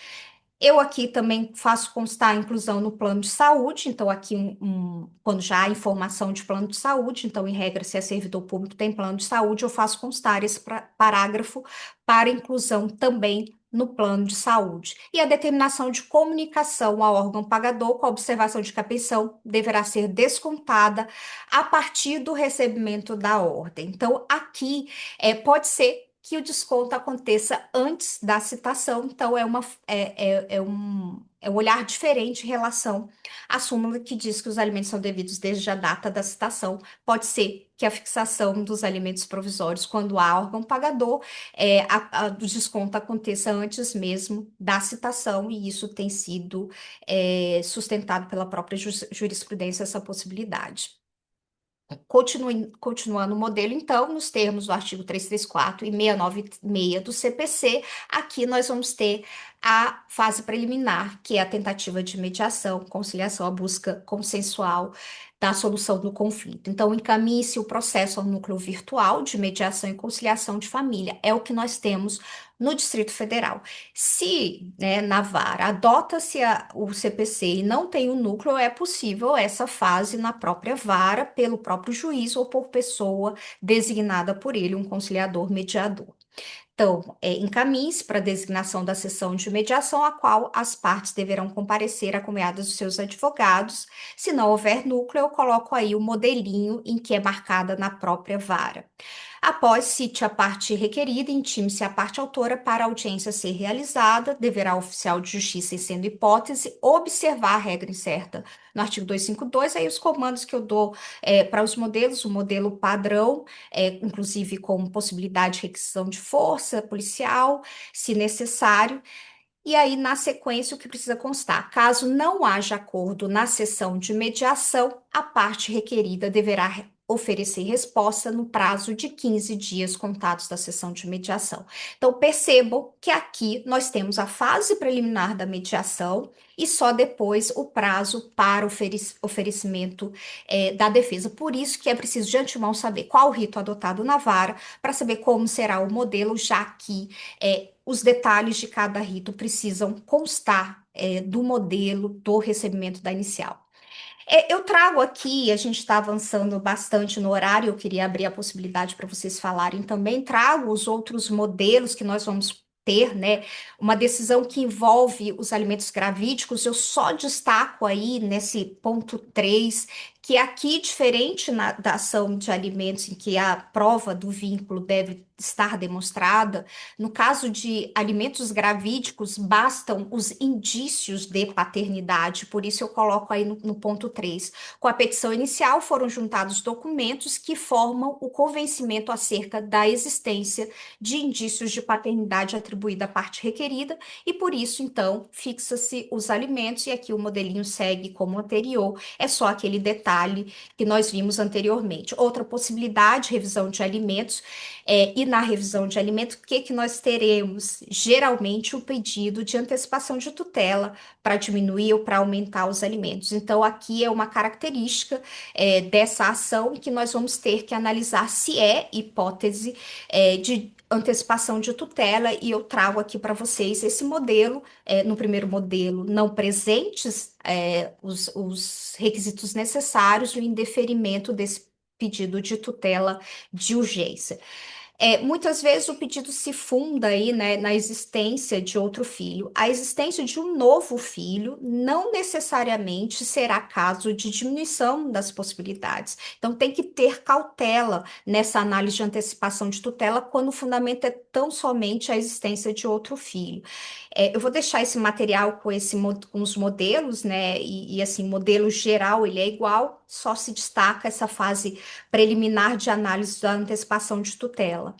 Eu aqui também faço constar a inclusão no plano de saúde, então aqui quando já há informação de plano de saúde, então em regra, se é servidor público tem plano de saúde, eu faço constar esse parágrafo para inclusão também no plano de saúde. E a determinação de comunicação ao órgão pagador com a observação de que a pensão deverá ser descontada a partir do recebimento da ordem. Então, aqui pode ser que o desconto aconteça antes da citação, então é um olhar diferente em relação à súmula que diz que os alimentos são devidos desde a data da citação. Pode ser que a fixação dos alimentos provisórios, quando há órgão pagador, o desconto aconteça antes mesmo da citação, e isso tem sido sustentado pela própria jurisprudência, essa possibilidade. Continuando o modelo, então, nos termos do artigo 334 e 696 do CPC, aqui nós vamos ter a fase preliminar, que é a tentativa de mediação, conciliação, a busca consensual da solução do conflito. Então, encaminhe-se o processo ao núcleo virtual de mediação e conciliação de família. É o que nós temos no Distrito Federal. Se, né, na vara adota-se o CPC e não tem o núcleo, é possível essa fase na própria vara, pelo próprio juiz ou por pessoa designada por ele, um conciliador mediador. Então, encaminhe-se para a designação da sessão de mediação, a qual as partes deverão comparecer acompanhadas dos seus advogados. Se não houver núcleo, eu coloco aí o modelinho em que é marcada na própria vara. Após cite a parte requerida, intime-se a parte autora para a audiência ser realizada, deverá o oficial de justiça, em sendo hipótese, observar a regra incerta no artigo 252, aí os comandos que eu dou para os modelos, o modelo padrão, inclusive com possibilidade de requisição de força policial, se necessário. E aí, na sequência, o que precisa constar? Caso não haja acordo na sessão de mediação, a parte requerida deverá oferecer resposta no prazo de 15 dias contados da sessão de mediação. Então, percebam que aqui nós temos a fase preliminar da mediação e só depois o prazo para oferecimento da defesa. Por isso que é preciso de antemão saber qual o rito adotado na vara, para saber como será o modelo, já que os detalhes de cada rito precisam constar do modelo do recebimento da inicial. Eu trago aqui, a gente está avançando bastante no horário, eu queria abrir a possibilidade para vocês falarem também. Trago os outros modelos que nós vamos ter, né? Uma decisão que envolve os alimentos gravídicos, eu só destaco aí nesse ponto 3 que aqui, diferente da ação de alimentos em que a prova do vínculo deve estar demonstrada, no caso de alimentos gravídicos, bastam os indícios de paternidade, por isso eu coloco aí no ponto 3. Com a petição inicial, foram juntados documentos que formam o convencimento acerca da existência de indícios de paternidade atribuída à parte requerida, e por isso, então, fixa-se os alimentos, e aqui o modelinho segue como anterior, é só aquele detalhe que nós vimos anteriormente. Outra possibilidade, revisão de alimentos, e na revisão de alimentos, o que que nós teremos? Geralmente, o pedido de antecipação de tutela para diminuir ou para aumentar os alimentos. Então, aqui é uma característica dessa ação que nós vamos ter que analisar se é hipótese de antecipação de tutela, e eu trago aqui para vocês esse modelo. No primeiro modelo, não presentes os requisitos necessários, o indeferimento desse pedido de tutela de urgência. Muitas vezes o pedido se funda aí, né, na existência de outro filho. A existência de um novo filho não necessariamente será caso de diminuição das possibilidades. Então, tem que ter cautela nessa análise de antecipação de tutela quando o fundamento é tão somente a existência de outro filho. Eu vou deixar esse material com os modelos, né? E assim, modelo geral ele é igual, só se destaca essa fase preliminar de análise da antecipação de tutela.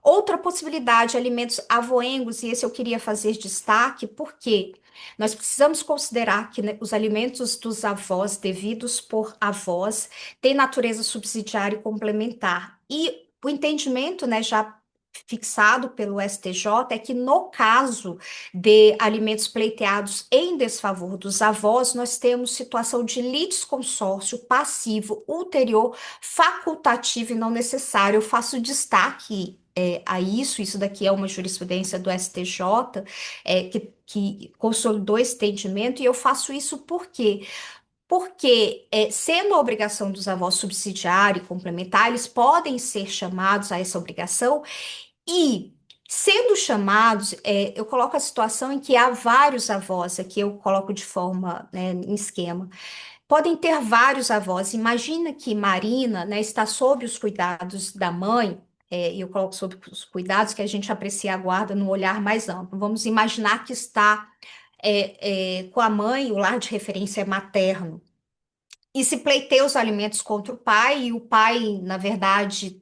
Outra possibilidade, alimentos avoengos, e esse eu queria fazer destaque, porque nós precisamos considerar que, né, os alimentos dos avós, devidos por avós, têm natureza subsidiária e complementar. E o entendimento, né, já fixado pelo STJ é que, no caso de alimentos pleiteados em desfavor dos avós, nós temos situação de litisconsórcio passivo ulterior, facultativo e não necessário. Eu faço destaque a isso daqui é uma jurisprudência do STJ, que consolidou esse entendimento, e eu faço isso por quê? Porque, sendo a obrigação dos avós subsidiária e complementar, eles podem ser chamados a essa obrigação, e, sendo chamados, eu coloco a situação em que há vários avós, aqui eu coloco de forma, né, em esquema, podem ter vários avós. Imagina que Marina, né, está sob os cuidados da mãe, e eu coloco sob os cuidados que a gente aprecia a guarda no olhar mais amplo. Vamos imaginar que está com a mãe, o lar de referência é materno, e se pleiteia os alimentos contra o pai, e o pai, na verdade,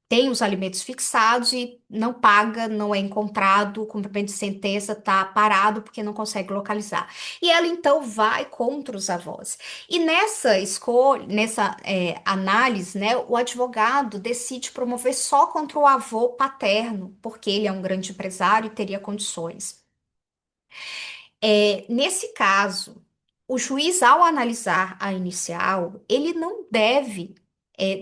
tem os alimentos fixados e não paga, não é encontrado, o cumprimento de sentença está parado porque não consegue localizar. E ela então vai contra os avós. E nessa escolha, nessa análise, né, o advogado decide promover só contra o avô paterno, porque ele é um grande empresário e teria condições. Nesse caso, o juiz, ao analisar a inicial, ele não deve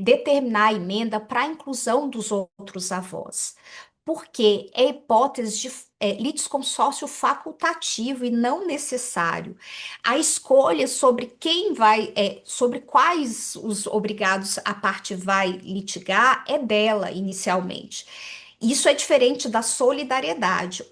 determinar a emenda para a inclusão dos outros avós, porque é hipótese de litisconsórcio facultativo e não necessário. A escolha sobre quem vai, sobre quais os obrigados a parte vai litigar é dela inicialmente. Isso é diferente da solidariedade.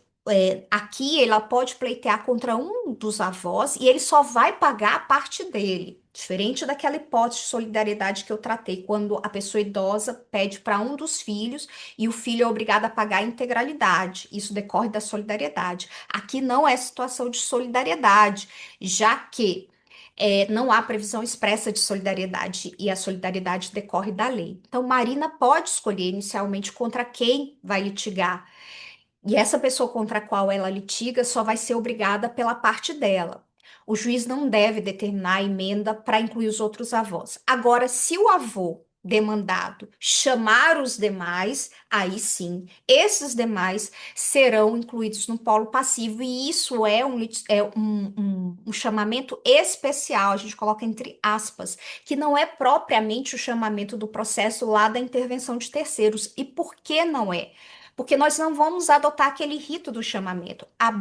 Aqui ela pode pleitear contra um dos avós e ele só vai pagar a parte dele. Diferente daquela hipótese de solidariedade que eu tratei, quando a pessoa idosa pede para um dos filhos e o filho é obrigado a pagar a integralidade. Isso decorre da solidariedade. Aqui não é situação de solidariedade, já que não há previsão expressa de solidariedade e a solidariedade decorre da lei. Então, Marina pode escolher inicialmente contra quem vai litigar. E essa pessoa contra a qual ela litiga só vai ser obrigada pela parte dela. O juiz não deve determinar a emenda para incluir os outros avós. Agora, se o avô demandado chamar os demais, aí sim, esses demais serão incluídos no polo passivo, e isso é um chamamento especial, a gente coloca entre aspas, que não é propriamente o chamamento do processo lá da intervenção de terceiros. E por que não é? Porque nós não vamos adotar aquele rito do chamamento. A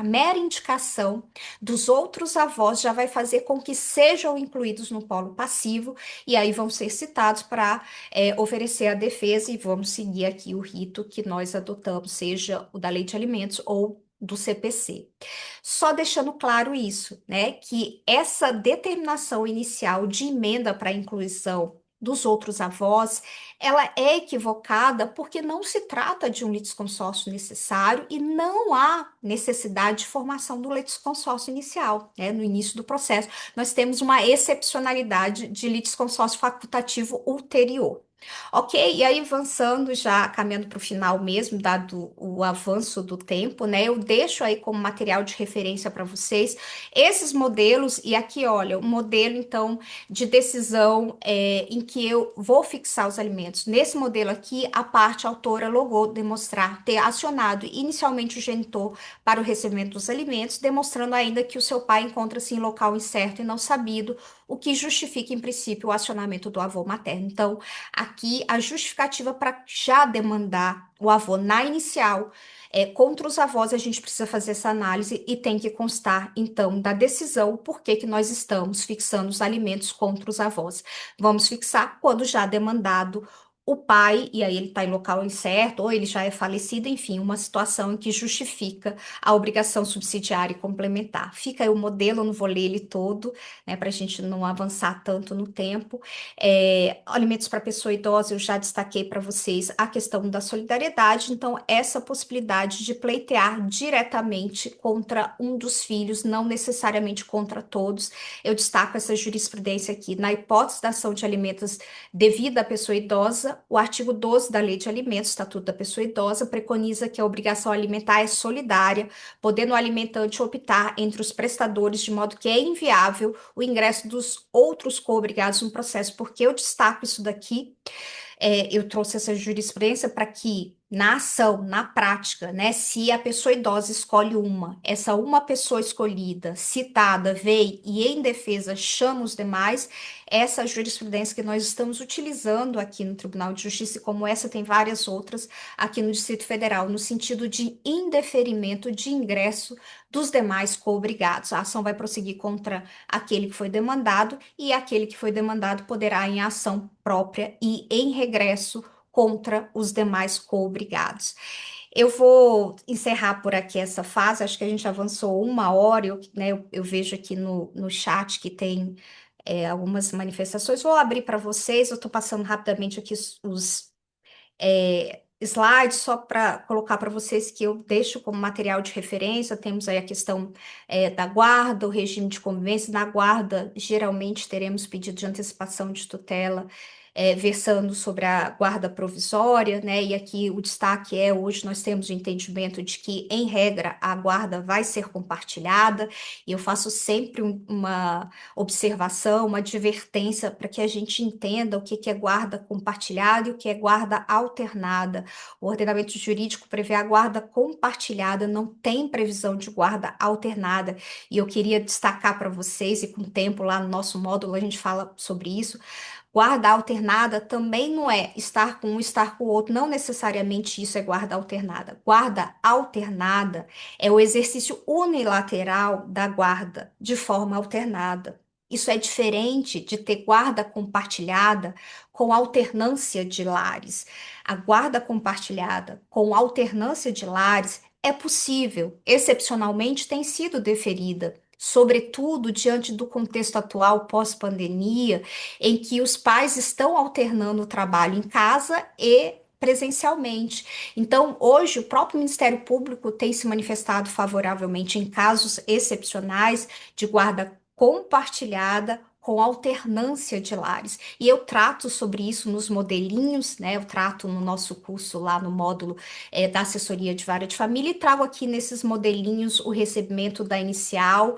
mera indicação dos outros avós já vai fazer com que sejam incluídos no polo passivo e aí vão ser citados para oferecer a defesa e vamos seguir aqui o rito que nós adotamos, seja o da lei de alimentos ou do CPC. Só deixando claro isso, né, que essa determinação inicial de emenda para a inclusão dos outros avós ela é equivocada porque não se trata de um litisconsórcio necessário e não há necessidade de formação do litisconsórcio inicial, né? No início do processo, nós temos uma excepcionalidade de litisconsórcio facultativo ulterior. Ok, e aí avançando, já caminhando para o final mesmo, dado o avanço do tempo, né? Eu deixo aí como material de referência para vocês esses modelos, e aqui, olha, o modelo então de decisão em que eu vou fixar os alimentos. Nesse modelo aqui, a parte autora logou demonstrar ter acionado inicialmente o genitor para o recebimento dos alimentos, demonstrando ainda que o seu pai encontra-se em local incerto e não sabido, o que justifica, em princípio, o acionamento do avô materno. Então, aqui a justificativa para já demandar o avô na inicial. Contra os avós, a gente precisa fazer essa análise e tem que constar, então, da decisão por que que nós estamos fixando os alimentos contra os avós. Vamos fixar quando já demandado o pai, e aí ele está em local incerto, ou ele já é falecido, enfim, uma situação em que justifica a obrigação subsidiária e complementar. Fica aí o modelo, eu não vou ler ele todo, né, para a gente não avançar tanto no tempo. Alimentos para pessoa idosa, eu já destaquei para vocês a questão da solidariedade, então, essa possibilidade de pleitear diretamente contra um dos filhos, não necessariamente contra todos. Eu destaco essa jurisprudência aqui. Na hipótese da ação de alimentos devida à pessoa idosa, o artigo 12 da Lei de Alimentos, Estatuto da Pessoa Idosa, preconiza que a obrigação alimentar é solidária, podendo o alimentante optar entre os prestadores, de modo que é inviável o ingresso dos outros co-obrigados no processo. Porque eu destaco isso daqui? Eu trouxe essa jurisprudência para que, na ação, na prática, né, se a pessoa idosa escolhe essa uma pessoa escolhida, citada, veio e em defesa chama os demais, essa jurisprudência que nós estamos utilizando aqui no Tribunal de Justiça, e como essa tem várias outras aqui no Distrito Federal, no sentido de indeferimento de ingresso dos demais co-obrigados. A ação vai prosseguir contra aquele que foi demandado e aquele que foi demandado poderá, em ação própria e em regresso, contra os demais co-obrigados. Eu vou encerrar por aqui essa fase, acho que a gente avançou 1 hora, eu vejo aqui no chat que tem algumas manifestações, vou abrir para vocês, eu estou passando rapidamente aqui os slides só para colocar para vocês que eu deixo como material de referência. Temos aí a questão da guarda, o regime de convivência. Na guarda, geralmente teremos pedido de antecipação de tutela, versando sobre a guarda provisória, né? E aqui o destaque hoje nós temos o entendimento de que, em regra, a guarda vai ser compartilhada, e eu faço sempre uma observação, uma advertência para que a gente entenda o que que é guarda compartilhada e o que é guarda alternada. O ordenamento jurídico prevê a guarda compartilhada, não tem previsão de guarda alternada. E eu queria destacar para vocês, e com o tempo lá no nosso módulo a gente fala sobre isso. Guarda alternada também não é estar com um, estar com o outro, não necessariamente isso é guarda alternada. Guarda alternada é o exercício unilateral da guarda de forma alternada. Isso é diferente de ter guarda compartilhada com alternância de lares. A guarda compartilhada com alternância de lares é possível, excepcionalmente tem sido deferida, sobretudo diante do contexto atual pós-pandemia, em que os pais estão alternando o trabalho em casa e presencialmente. Então, hoje, o próprio Ministério Público tem se manifestado favoravelmente em casos excepcionais de guarda compartilhada com alternância de lares. E eu trato sobre isso nos modelinhos, né? Eu trato no nosso curso lá no módulo da assessoria de vara de família e trago aqui nesses modelinhos o recebimento da inicial,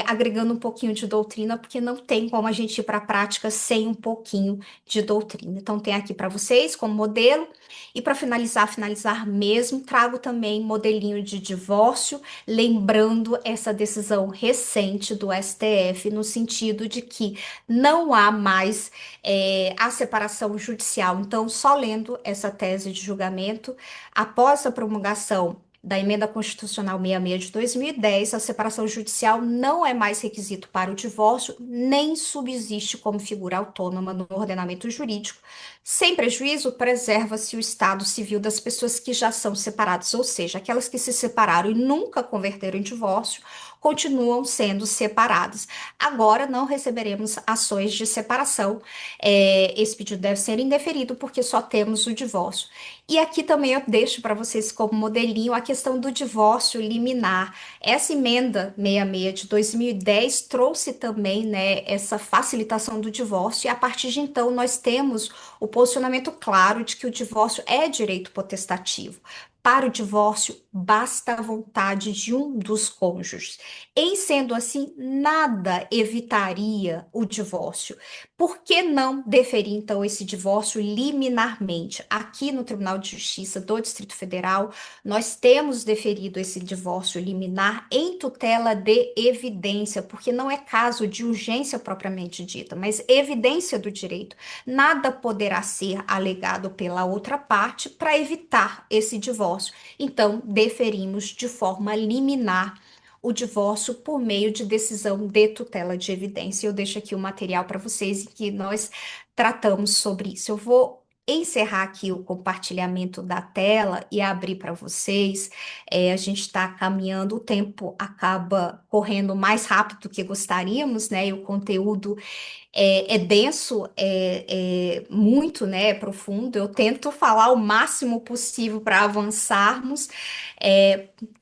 agregando um pouquinho de doutrina, porque não tem como a gente ir para a prática sem um pouquinho de doutrina. Então, tem aqui para vocês como modelo. E para finalizar mesmo, trago também modelinho de divórcio, lembrando essa decisão recente do STF, no sentido de que não há mais a separação judicial. Então, só lendo essa tese de julgamento, após a promulgação da Emenda Constitucional 66 de 2010, a separação judicial não é mais requisito para o divórcio, nem subsiste como figura autônoma no ordenamento jurídico. Sem prejuízo, preserva-se o estado civil das pessoas que já são separadas, ou seja, aquelas que se separaram e nunca converteram em divórcio, continuam sendo separadas. Agora não receberemos ações de separação. Esse pedido deve ser indeferido porque só temos o divórcio. E aqui também eu deixo para vocês como modelinho a questão do divórcio liminar. Essa emenda 66 de 2010 trouxe também, né, essa facilitação do divórcio, e a partir de então nós temos o posicionamento claro de que o divórcio é direito potestativo. Para o divórcio, basta a vontade de um dos cônjuges. Em sendo assim, nada evitaria o divórcio. Por que não deferir, então, esse divórcio liminarmente? Aqui no Tribunal de Justiça do Distrito Federal, nós temos deferido esse divórcio liminar em tutela de evidência, porque não é caso de urgência propriamente dita, mas evidência do direito. Nada poderá ser alegado pela outra parte para evitar esse divórcio. Então, deferimos de forma liminar o divórcio por meio de decisão de tutela de evidência. Eu deixo aqui o material para vocês em que nós tratamos sobre isso. Eu vou encerrar aqui o compartilhamento da tela e abrir para vocês. A gente está caminhando, o tempo acaba correndo mais rápido do que gostaríamos, né? E o conteúdo é denso, muito, né, é profundo. Eu tento falar o máximo possível para avançarmos,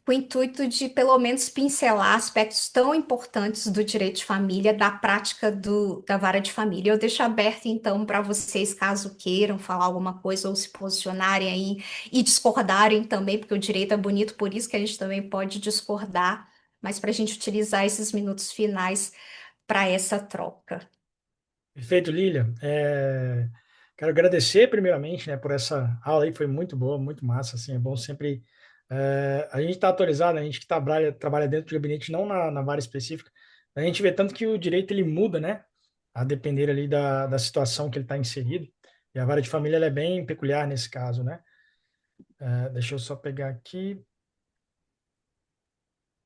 com o intuito de, pelo menos, pincelar aspectos tão importantes do direito de família, da prática da vara de família. Eu deixo aberto, então, para vocês, caso queiram falar alguma coisa ou se posicionarem aí e discordarem também, porque o direito é bonito, por isso que a gente também pode discordar, mas para a gente utilizar esses minutos finais para essa troca. Perfeito, Lilia. Quero agradecer primeiramente, né, por essa aula aí, foi muito boa, muito massa, assim, é bom sempre a gente está atualizado, né, a gente que trabalha dentro do gabinete, não na vara específica, a gente vê tanto que o direito ele muda, né, a depender ali da situação que ele está inserido, e a vara de família ela é bem peculiar nesse caso, né. Deixa eu só pegar aqui.